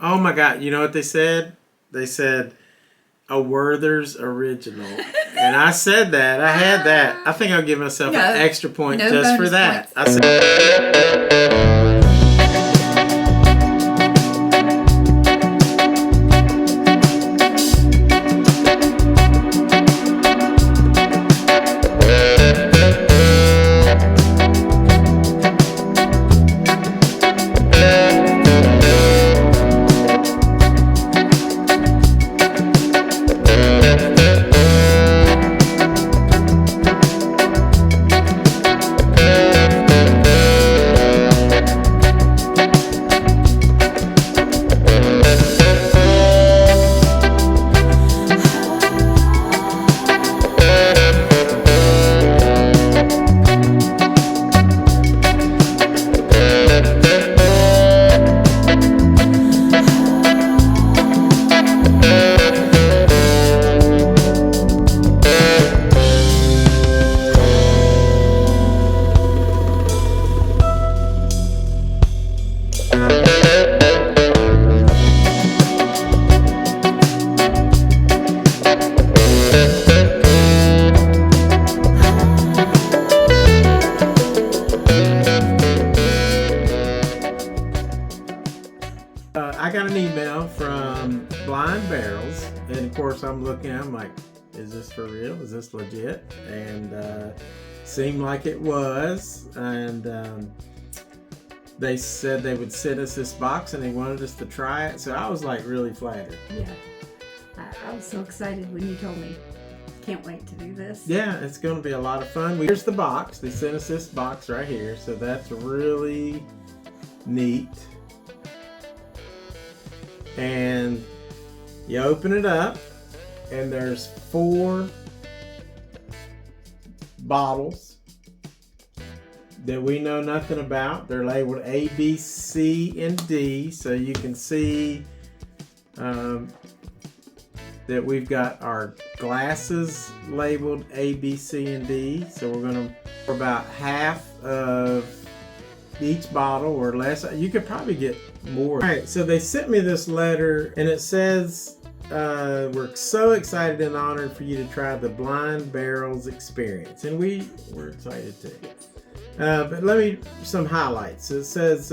Oh my God! You know what they said? They said a Werther's original, and I said that. I had that. I think I'll give myself an extra point just for that. Points. I said. I got an email from Blind Barrels, and of course I'm looking, I'm like, is this for real? Is this legit? And seemed like it was, and they said they would send us this box and they wanted us to try it, so I was like really flattered. Yeah, I was so excited when you told me. Can't wait to do this. Yeah, it's going to be a lot of fun. Here's the box. They sent us this box right here, so that's really neat. And you open it up, and there's 4 bottles that we know nothing about. They're labeled A, B, C, and D, so you can see that we've got our glasses labeled A, B, C, and D. So we're going to pour about half of each bottle or less. You could probably get more. All right, so they sent me this letter, and it says, we're so excited and honored for you to try the Blind Barrels experience. And we were excited too. But let me, some highlights. It says,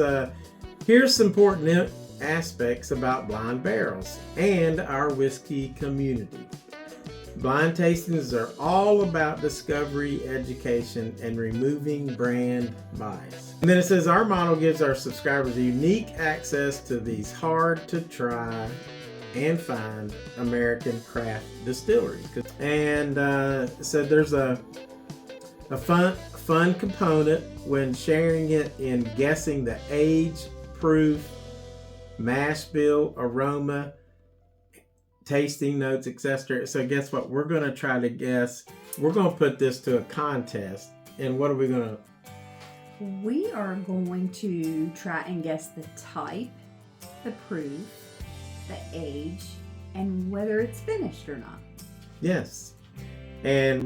here's some important aspects about Blind Barrels and our whiskey community. Blind tastings are all about discovery, education, and removing brand bias. And then it says our model gives our subscribers unique access to these hard to try and find American craft distilleries. And so there's a fun component when sharing it in guessing the age, proof, mash bill, aroma, tasting notes, etc. So guess what? We're going to try to guess. We're going to put this to a contest. And what are we going to? We are going to try and guess the type, the proof, the age, and whether it's finished or not. Yes. And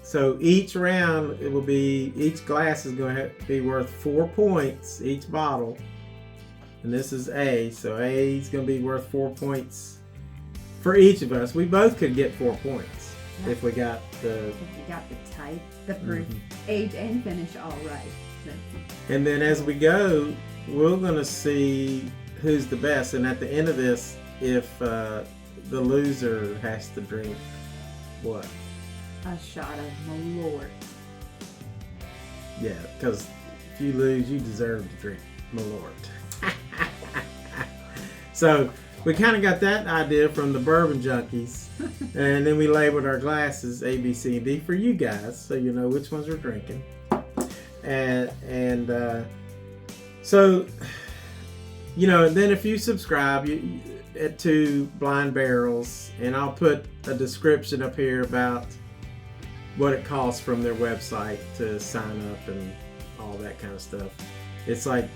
so each round, each glass is going to be worth 4 points, each bottle. And this is A, so A is going to be worth 4 points for each of us. We both could get 4 points if we got the type, the proof, age, and finish all right. And then as we go, we're going to see who's the best. And at the end of this, if the loser has to drink what? A shot of Malort. Yeah, because if you lose, you deserve to drink Malort. So we kind of got that idea from the bourbon junkies, and then we labeled our glasses A, B, C, and D for you guys, so you know which ones we're drinking. And so, you know, then if you subscribe to Blind Barrels, and I'll put a description up here about what it costs from their website to sign up and all that kind of stuff. It's like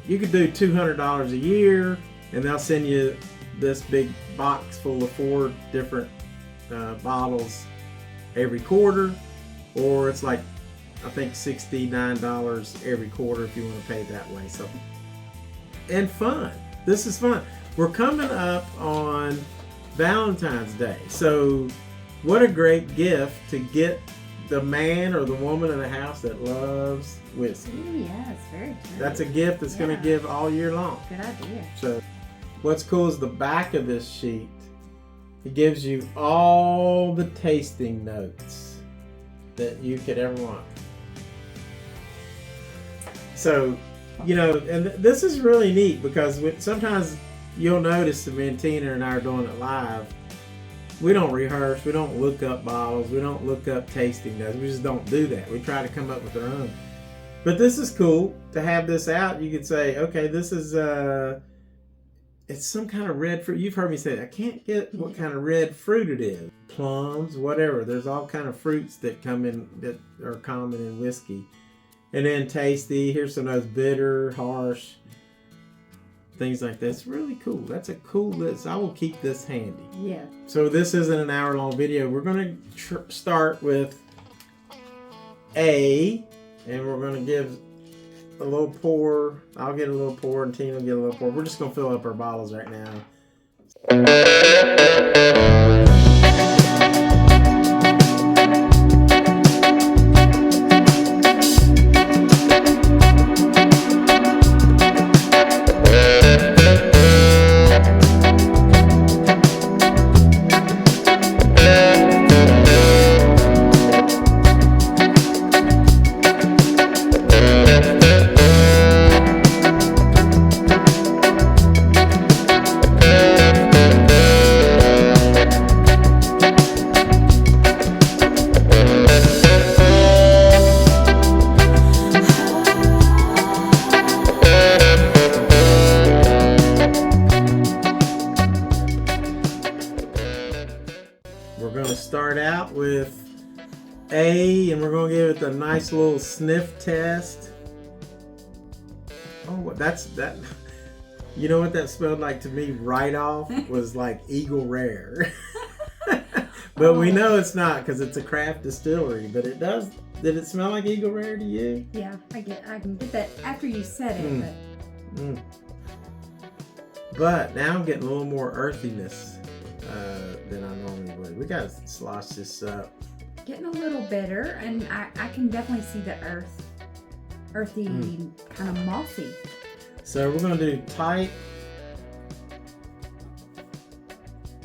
you could do $200 a year, and they'll send you this big box full of 4 different bottles every quarter, or it's like, I think $69 every quarter if you want to pay that way. So, and fun. this is fun. We're coming up on Valentine's Day. So what a great gift to get the man or the woman in the house that loves whiskey. Ooh, yeah, it's very good. That's a gift that's going to give all year long. Good idea. So what's cool is the back of this sheet. It gives you all the tasting notes that you could ever want. So, you know, and this is really neat because sometimes you'll notice that me and Tina and I are doing it live. We don't rehearse. We don't look up bottles. We don't look up tasting notes. We just don't do that. We try to come up with our own. But this is cool to have this out. You could say, okay, this is it's some kind of red fruit. You've heard me say that. I can't get what kind of red fruit it is. Plums, whatever. There's all kind of fruits that come in that are common in whiskey. And then tasty. Here's some of those bitter, harsh. Things like that. It's really cool. That's a cool list. I will keep this handy. Yeah. So this isn't an hour-long video. We're going to start with A, and we're going to give a little pour. I'll get a little pour, and Tina will get a little pour. We're just going to fill up our bottles right now. A nice little sniff test. Oh, that's that. You know what that smelled like to me right off was like Eagle Rare. But we know it's not because it's a craft distillery. But it does. Did it smell like Eagle Rare to you? Yeah, I can get that after you said it. But now I'm getting a little more earthiness than I normally would. We gotta slosh this up. Getting a little bitter, and I can definitely see the earthy, kind of mossy. So we're going to do type,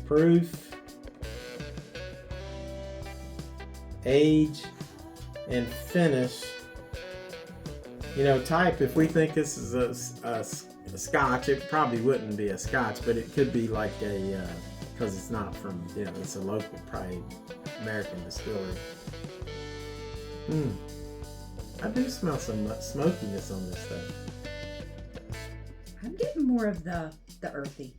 proof, age, and finish. You know, type, if we think this is a scotch, it probably wouldn't be a scotch, but it could be like a, because it's not from, you know, it's a local, probably American distillery. I do smell some smokiness on this stuff. I'm getting more of the earthy.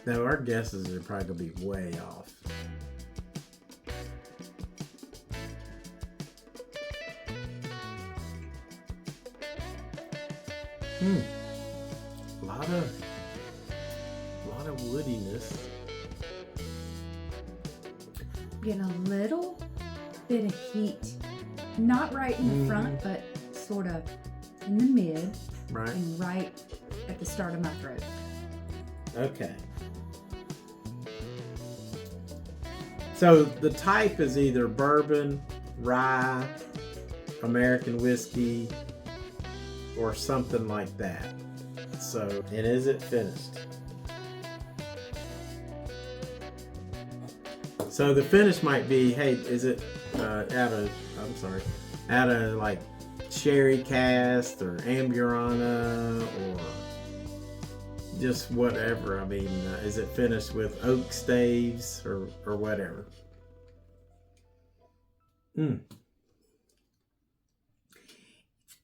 Now our guesses are probably gonna be way off. A lot of woodiness. Getting a little bit of heat, not right in the front, but sort of in the mid, right, and right at the start of my throat. Okay. So the type is either bourbon, rye, American whiskey, or something like that. So, and is it finished? So the finish might be, hey, is it out of like sherry cast or Amburana or just whatever. I mean, is it finished with oak staves or whatever?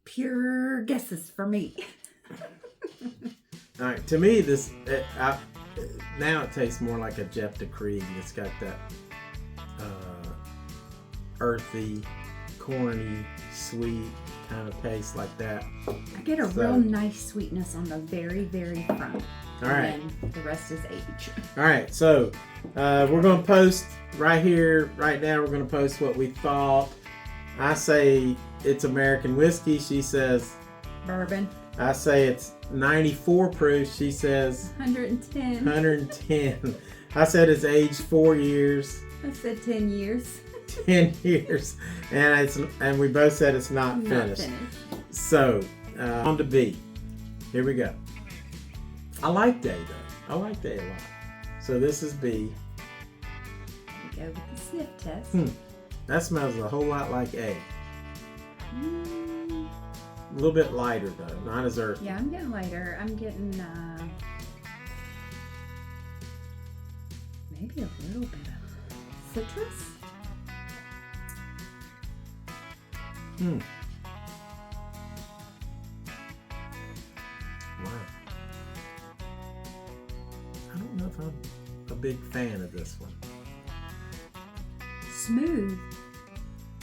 Pure guesses for me. All right, to me, now it tastes more like a Jeff de Krieg. It's got that earthy, corny, sweet kind of taste like that. I get a real nice sweetness on the very, very front. All right. And then the rest is age. All right, so we're going to post right here, right now, we're going to post what we thought. I say it's American whiskey. She says Bourbon. I say it's 94 proof. She says 110. 110. I said it's aged 4 years. I said 10 years. 10 years. And we both said it's not finished. So, on to B. Here we go. I like A though. I like A a lot. So this is B. We go with the sniff test. That smells a whole lot like A. A little bit lighter though, not as earthy. Yeah, I'm getting lighter. I'm getting maybe a little bit of citrus. Wow. I don't know if I'm a big fan of this one. Smooth,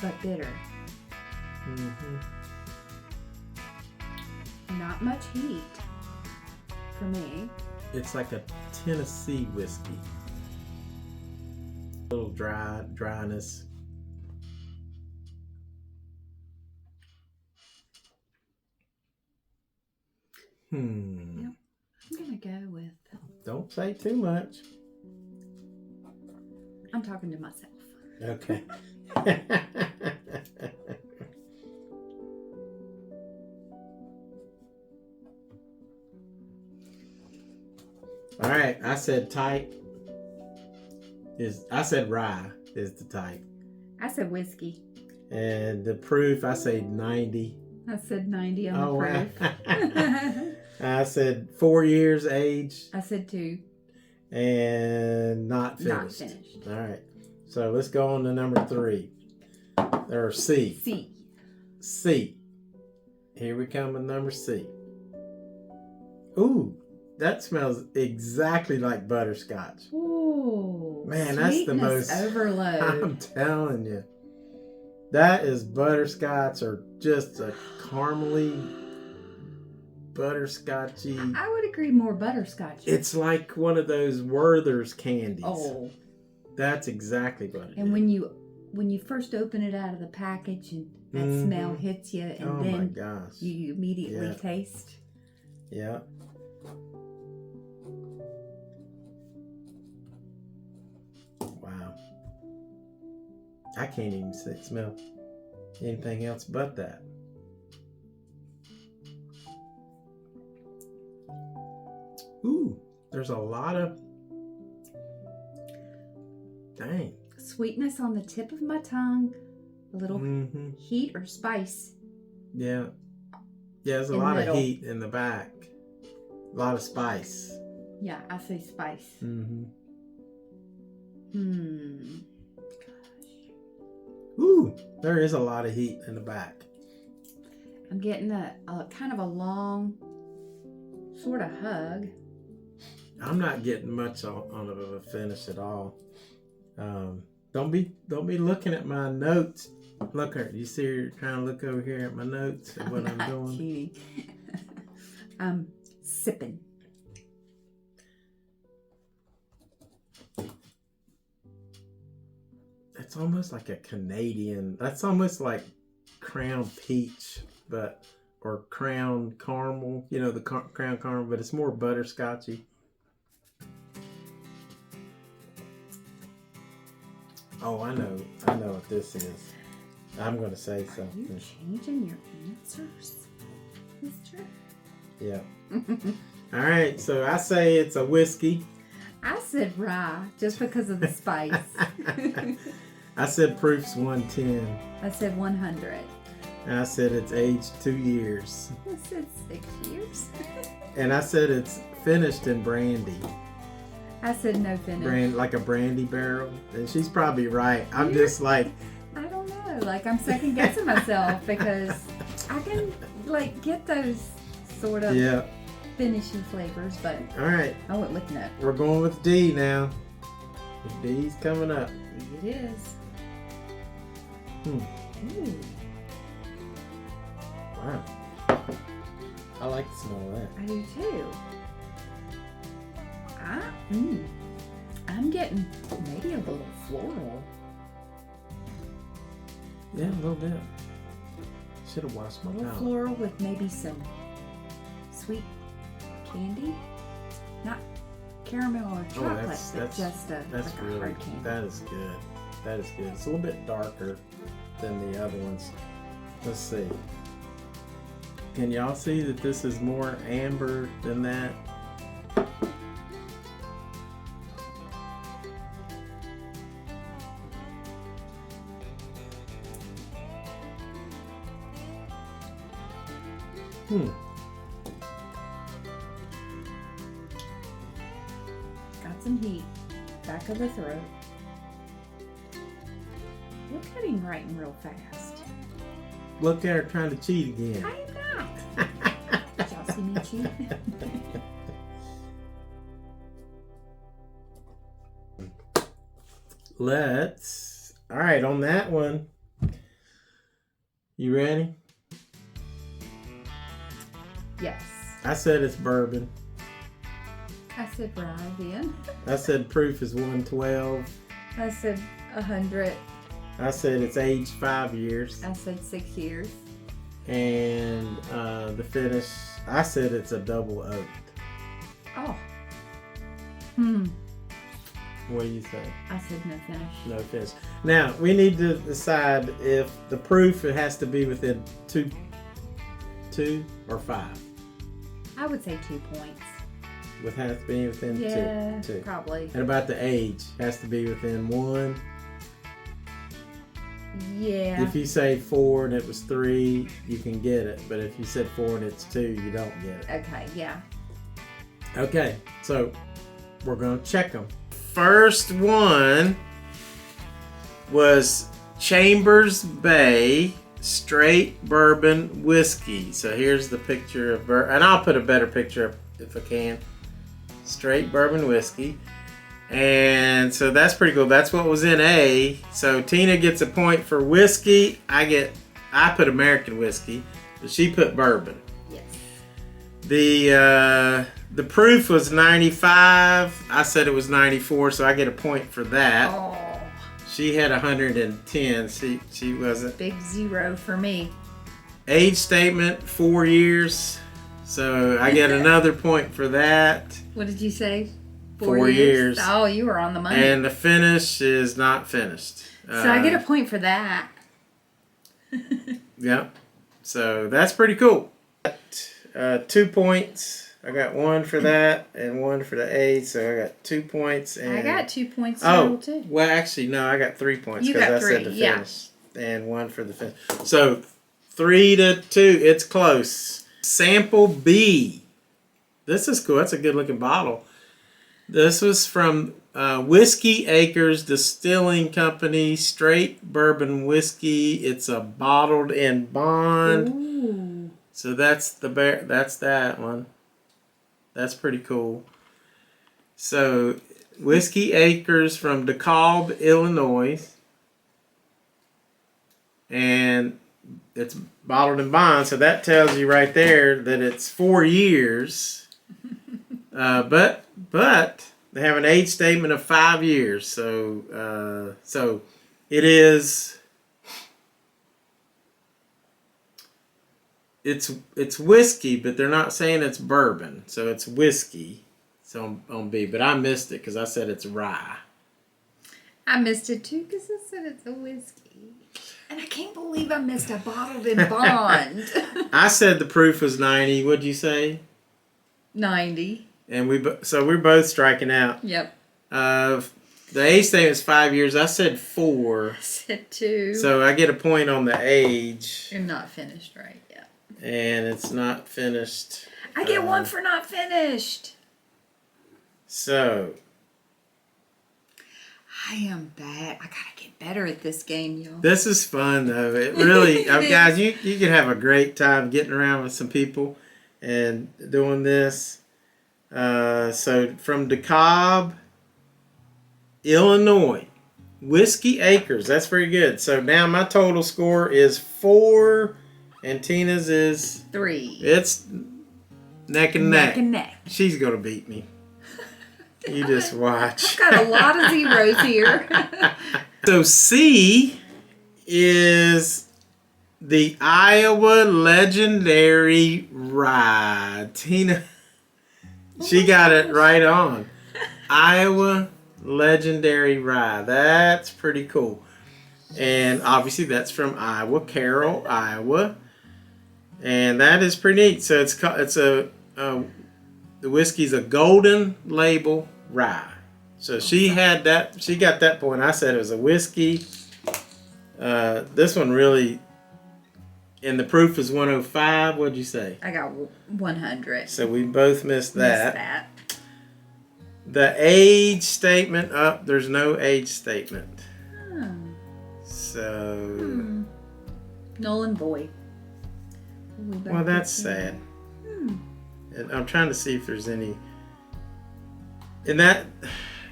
but bitter. Not much heat for me. It's like a Tennessee whiskey. A little dryness. Yep. I'm gonna go with. Don't say too much. I'm talking to myself. Okay. All right, I said type I said rye is the type. I said whiskey. And the proof, I say 90. I said 90 on the proof. Wow. I said 4 years age. I said 2. And not finished. Not finished. All right. So let's go on to number 3. Or C. C. Here we come with number C. Ooh, that smells exactly like butterscotch. Ooh. Man, that's the most overload. I'm telling you. That is butterscotch or just a caramely butterscotchy. I would agree more butterscotch. It's like one of those Werther's candies. Oh. That's exactly what it is. And when you first open it out of the package and that smell hits you and then my gosh. you immediately taste. Yeah. Wow. I can't even smell anything else but that. Ooh, there's a lot of dang. Sweetness on the tip of my tongue, a little heat or spice. Yeah. Yeah, there's a lot of heat in the back. A lot of spice. Yeah, I say spice. Ooh, there is a lot of heat in the back. I'm getting a kind of a long sort of hug. I'm not getting much on a finish at all. Don't be looking at my notes. Look her. You see her trying to look over here at my notes and what I'm doing. Cheating. I'm sipping. It's almost like a Canadian. That's almost like Crown Peach, or Crown Caramel. You know, the Crown Caramel, but it's more butterscotchy. Oh, I know what this is. I'm going to say something. Are you changing your answers, mister? Yeah. All right, so I say it's a whiskey. I said rye just because of the spice. I said proof's 110. I said 100. And I said it's aged 2 years. I said 6 years. And I said it's finished in brandy. I said no finish. Like a brandy barrel. And she's probably right. I'm just like... I don't know. Like, I'm second guessing myself because I can, like, get those sort of finishing flavors, but all right. I went with no. We're going with D now. D's coming up. It is. Ooh. Wow. I like the smell of that. I do too. I'm getting maybe a little floral. Yeah, a little bit. Should have washed my A little towel. floral with maybe some sweet candy, not caramel or chocolate, but just a really, hard candy. that is good. That is good. It's a little bit darker than the other ones. Let's see. Can y'all see that this is more amber than that? Got some heat. Back of the throat. You're cutting right and real fast. Look at her trying to cheat again. I am not. Did y'all see me cheat? All right, on that one. You ready? Yes. I said it's bourbon. I said rye then. I said proof is 112. I said 100. I said it's aged 5 years. I said 6 years. And the finish, I said it's a double oak. Oh. What do you say? I said no finish. No finish. Now, we need to decide if the proof, it has to be within two or 5. I would say 2 points. It has to be within two. Probably. And about the age, has to be within 1. Yeah. If you say 4 and it was 3, you can get it. But if you said 4 and it's 2, you don't get it. Okay, yeah. Okay, so we're going to check them. First one was Chambers Bay Straight Bourbon Whiskey. So here's the picture of bourbon. And I'll put a better picture up if I can. Straight Bourbon Whiskey. And so that's pretty cool. That's what was in A. So Tina gets a point for whiskey. I put American whiskey, but she put bourbon. Yes. The proof was 95. I said it was 94, so I get a point for that. Oh. She had 110. She wasn't. Big 0 for me. Age statement 4 years. So I get another point for that. What did you say? 4 years. Oh, you were on the money. And the finish is not finished. So I get a point for that. Yep. So that's pretty cool. 2 points. I got 1 for that and 1 for the A. So I got 2 points. And I got 2 points too. Well, actually, no. I got 3 points You because got I 3, said the finish. And 1 for the finish. So 3-2. It's close. Sample B. This is cool. That's a good looking bottle. This was from Whiskey Acres Distilling Company, Straight Bourbon Whiskey. It's a bottled in bond. Ooh. So that's that one. That's pretty cool. So Whiskey Acres from DeKalb, Illinois. And it's bottled in bond, so that tells you right there that it's 4 years. But they have an age statement of 5 years, so it is. It's whiskey, but they're not saying it's bourbon, so it's whiskey. So on B, but I missed it because I said it's rye. I missed it too because I said it's a whiskey. And I can't believe I missed a bottled in bond. I said the proof was 90. What'd you say? 90. And we're both striking out. Yep. The age statement is 5 years. I said 4. I said 2. So I get a point on the age. You're not finished right yet. And it's not finished. I get 1 for not finished. So. I am bad. I gotta get better at this game, y'all. This is fun, though. It really, guys, you can have a great time getting around with some people and doing this. So from DeKalb, Illinois, Whiskey Acres. That's very good. So now my total score is 4, and Tina's is 3. It's neck and neck. Neck and neck. She's gonna beat me. You just watch. I've got a lot of zeros here. So C is the Iowa Legendary Rye. Tina, she got it right on. Iowa Legendary Rye. That's pretty cool. And obviously that's from Iowa, Carroll, Iowa. And that is pretty neat. So the whiskey's a golden label rye. So she had that, she got that point. I said it was a whiskey. This one really, and the proof is 105. What'd you say? I got 100. So we both missed that. The age statement up. There's no age statement. Oh. So. Null and void. Well, that's sad. And I'm trying to see if there's any. And that,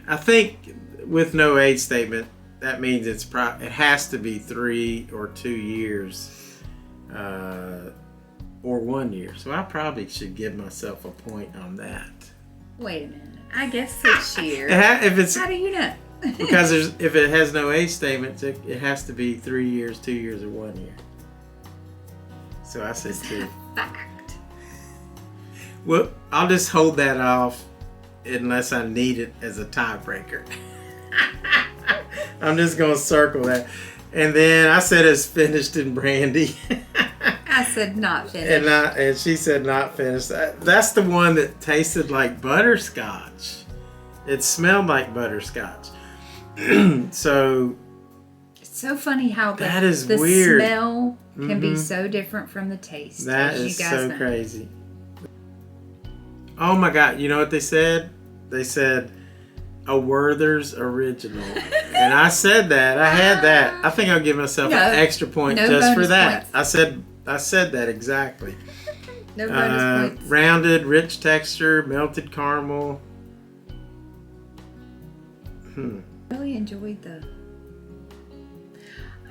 I think, with no age statement, that means it has to be 3 or 2 years, or 1 year. So I probably should give myself a point on that. Wait a minute. I guess 6 years. How do you know? Because if it has no age statement, it has to be 3 years, 2 years, or 1 year. So I said 2. Fact. Well, I'll just hold that off unless I need it as a tiebreaker. I'm just going to circle that. And then I said it's finished in brandy. I said not finished. And she said not finished. That's the one that tasted like butterscotch. It smelled like butterscotch. So it's so funny how the weird. Smell can be so different from the taste. That is so crazy. Oh my God. You know what they said? They said a Werther's original. And I said that. I had that. I think I'll give myself an extra point just for that. Points. I said that exactly. No bonus points. Rounded, rich texture, melted caramel. Really enjoyed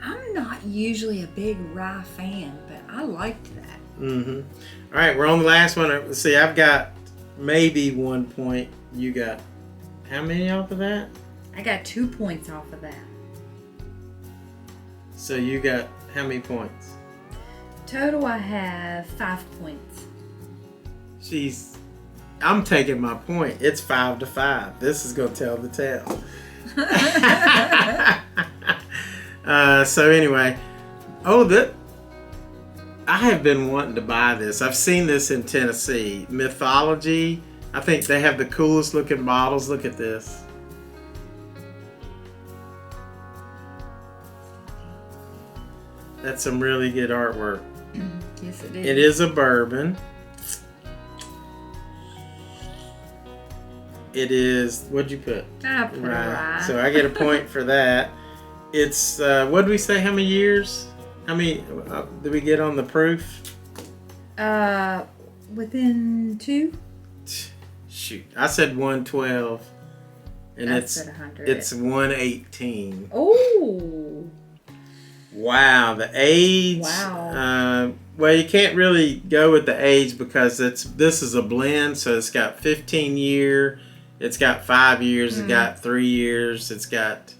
I'm not usually a big rye fan, but I liked that. All right, we're on the last one. Let's see, I've got maybe 1 point. You got how many off of that? I got 2 points off of that. So you got how many points? Total, I have 5 points. I'm taking my point. It's 5-5. This is gonna tell the tale. So anyway, I have been wanting to buy this. I've seen this in Tennessee. Mythology. I think they have the coolest looking bottles. Look at this. That's some really good artwork. Yes, it is. It is a bourbon. It is, what'd you put? I put a rye. So I get a point for that. It's, what did we say, how many years? How many did we get on the proof? Within 2. Shoot, I said 112. And I said 100. It's 118. Oh. Wow, the age. Wow. Well, you can't really go with the age because this is a blend, so it's got 15 year, it's got 5 years, it's got 3 years, it's got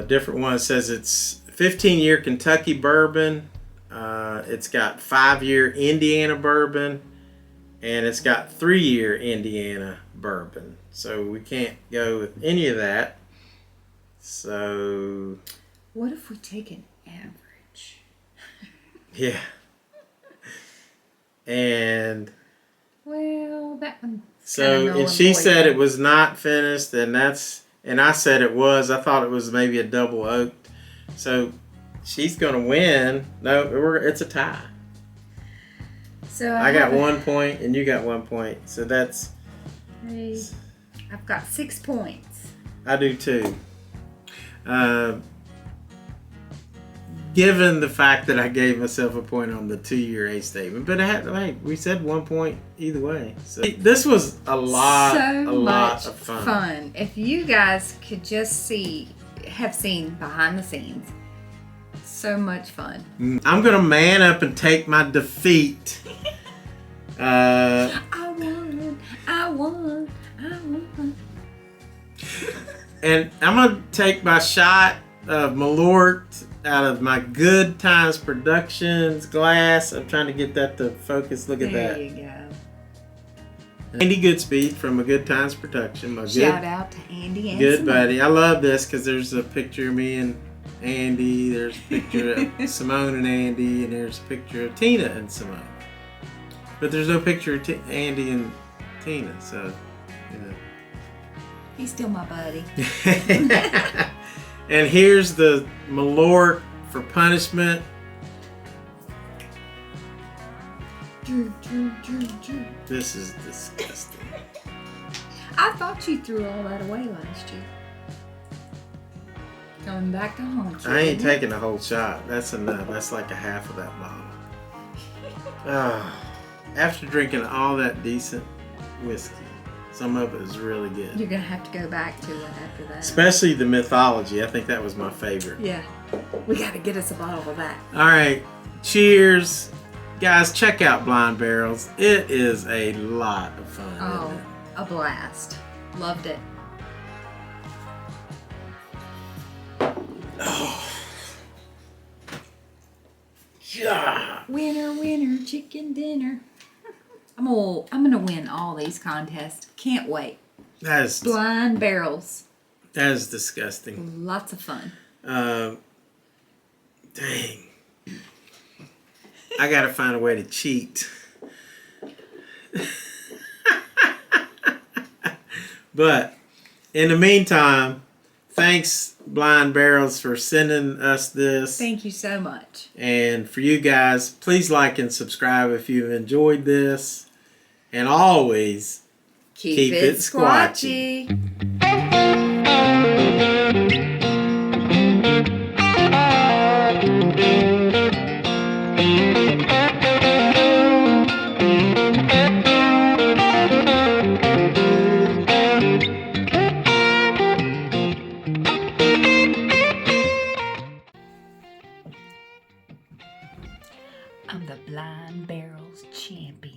different one. It says it's 15-year Kentucky bourbon, it's got 5-year Indiana bourbon, and it's got 3-year Indiana bourbon. So we can't go with any of that. So what if we take an average? Yeah. And well, that one. So and she said it was not finished, and I said it was. I thought it was maybe a double oaked. So she's gonna win. No, it's a tie. So I got 1 point, and you got 1 point. So that's. I've got 6 points. I do too. Given the fact that I gave myself a point on the 2-year age statement, but we said 1 point either way. So this was a lot of fun. If you guys could just have seen behind the scenes, so much fun. I'm gonna man up and take my defeat. I won. And I'm gonna take my shot of Malort out of my Good Times Productions glass. I'm trying to get that to focus. Look at that. There you go. Andy Goodspeed from a Good Times Production. My Shout out to Andy and good Simone. buddy. I love this because there's a picture of me and Andy. There's a picture of Simone and Andy, and there's a picture of Tina and Simone. But there's no picture of Andy and Tina, so you know. He's still my buddy. And here's the Malort for punishment. This is disgusting. I thought you threw all that away last year. Going back to home. I ain't taking a whole shot. That's enough. That's like a half of that bottle. After drinking all that decent whiskey, some of it is really good. You're going to have to go back to it after that. Especially the Mythology. I think that was my favorite. Yeah. We got to get us a bottle of that. All right. Cheers. Guys, check out Blind Barrels. It is a lot of fun. Oh, Isn't it? a blast. Loved it. Oh. Yeah. Winner, winner, chicken dinner. I'm gonna win all these contests. Can't wait. Blind barrels. That is disgusting. Lots of fun. Dang. I gotta find a way to cheat. But in the meantime, thanks Blind Barrels for sending us this. Thank you so much. And for you guys, please like and subscribe if you've enjoyed this. And always keep it squatchy. I'm the Blind Barrels champion.